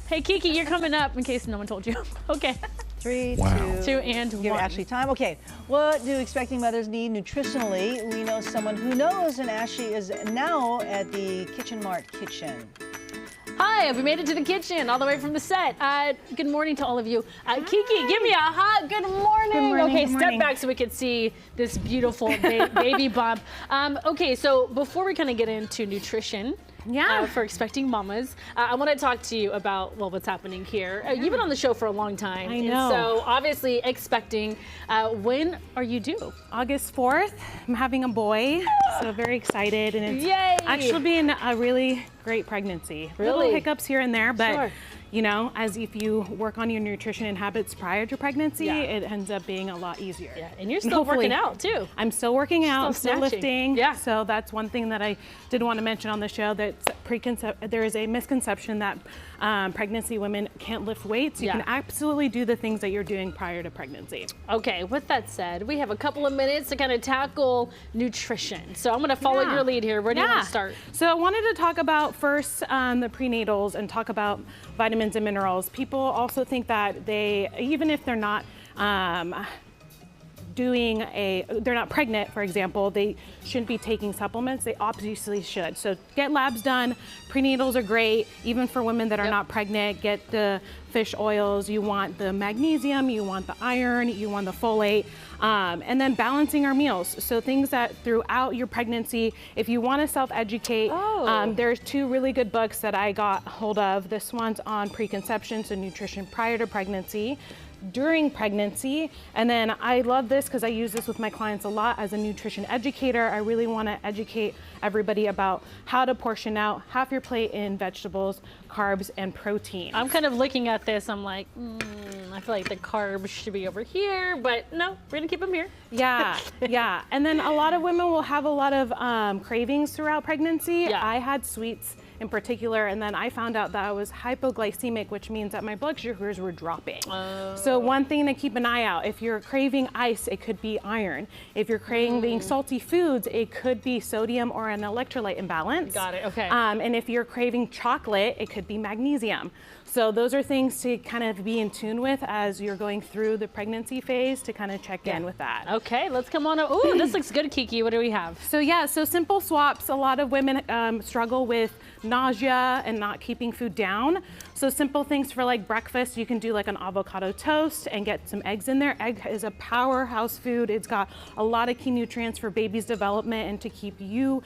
Hey, Kiki, you're coming up in case no one told you. Okay. 3, Wow. 2, and 1. Give Ashley time. Okay, what do expecting mothers need nutritionally? We know someone who knows, and Ashley is now at the Kitchen Mart kitchen. Hi, we made it to the kitchen all the way from the set. Good morning to all of you. Kiki, give me a hot good morning. Good morning, Okay, good step morning. back so we can see this beautiful baby bump. Okay, so before we kind of get into nutrition, for expecting mamas, I want to talk to you about, well, what's happening here. You've been on the show for a long time. I know. And so obviously expecting, when are you due? August 4th, I'm having a boy, so very excited, and it's Yay! actually been a really great pregnancy. Really? Little hiccups here and there, but Sure. you know, as if you work on your nutrition and habits prior to pregnancy, Yeah. it ends up being a lot easier. Yeah, and you're still hopefully- working out too. I'm still working out, I'm still snatching. lifting. Yeah. So that's one thing that I did want to mention on the show, that there is a misconception that pregnancy women can't lift weights. You Yeah. can absolutely do the things that you're doing prior to pregnancy. Okay, with that said, we have a couple of minutes to kind of tackle nutrition. So I'm going to follow Yeah. your lead here. Where do you want to start? So I wanted to talk about first the prenatals and talk about vitamins and minerals. People also think that they, even if they're not they're not pregnant, for example, they shouldn't be taking supplements. They obviously should. So get labs done. Prenatals are great, even for women that are not pregnant. Get the fish oils. You want the magnesium, you want the iron, you want the folate, and then balancing our meals. So things that throughout your pregnancy, if you want to self-educate, there's 2 really good books that I got hold of. This one's on preconception, so nutrition prior to pregnancy, during pregnancy, and then I love this because I use this with my clients a lot as a nutrition educator. I really want to educate everybody about how to portion out half your plate in vegetables, carbs, and protein. I'm kind of looking at this. I'm like, I feel like the carbs should be over here, but no, we're going to keep them here. Yeah, yeah. And then a lot of women will have a lot of cravings throughout pregnancy. Yeah. I had sweets in particular, and then I found out that I was hypoglycemic, which means that my blood sugars were dropping. So one thing to keep an eye out, if you're craving ice, it could be iron. If you're craving salty foods, it could be sodium or an electrolyte imbalance. Got it, okay. And if you're craving chocolate, it could be magnesium. So those are things to kind of be in tune with as you're going through the pregnancy phase, to kind of check in with that. Okay, let's come on up. Ooh, this looks good, Kiki. What do we have? So yeah, so simple swaps. A lot of women struggle with nausea and not keeping food down. So simple things for like breakfast, you can do like an avocado toast and get some eggs in there. Egg is a powerhouse food. It's got a lot of key nutrients for baby's development and to keep you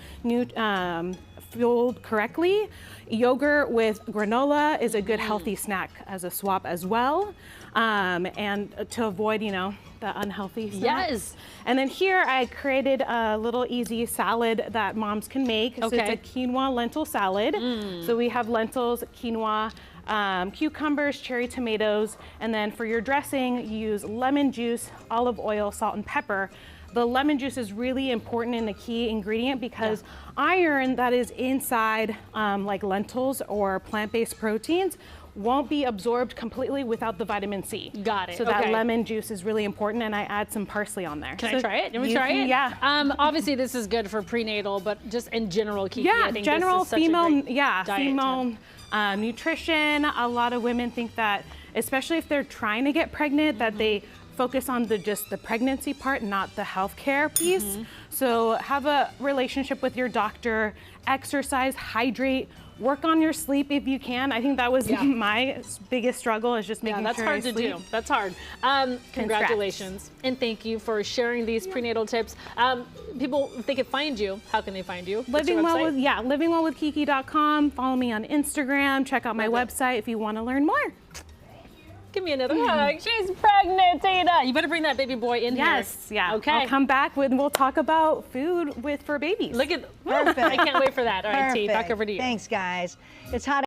fueled correctly. Yogurt with granola is a good healthy snack as a swap as well. And to avoid, you know, the unhealthy snacks. Yes. And then here I created a little easy salad that moms can make. So it's a quinoa lentil salad. So we have lentils, quinoa, cucumbers, cherry tomatoes, and then for your dressing, you use lemon juice, olive oil, salt, and pepper. The lemon juice is really important and a key ingredient because iron that is inside like lentils or plant-based proteins won't be absorbed completely without the vitamin C. Got it. So that lemon juice is really important, and I add some parsley on there. Can I try it? Can we try it? Yeah. Obviously, this is good for prenatal, but just in general, Kiki, Yeah, I think general this is such female, a great diet female nutrition. A lot of women think that, especially if they're trying to get pregnant, that they focus on just the pregnancy part, not the healthcare piece. So have a relationship with your doctor, exercise, hydrate, work on your sleep if you can. I think that was my biggest struggle, is just making sure I sleep. That's hard to do. That's hard. Congratulations. And thank you for sharing these prenatal tips. People, if they could find you, how can they find you? livingwellwithkiki.com. Follow me on Instagram. Check out my website if you want to learn more. Give me another hug. She's pregnant, Tina. You better bring that baby boy in here. Yes, yeah. Okay. I'll come back we'll talk about food for babies. Look at, Perfect. I can't wait for that. All right, T, back Perfect. over to you. Thanks, guys. It's hot.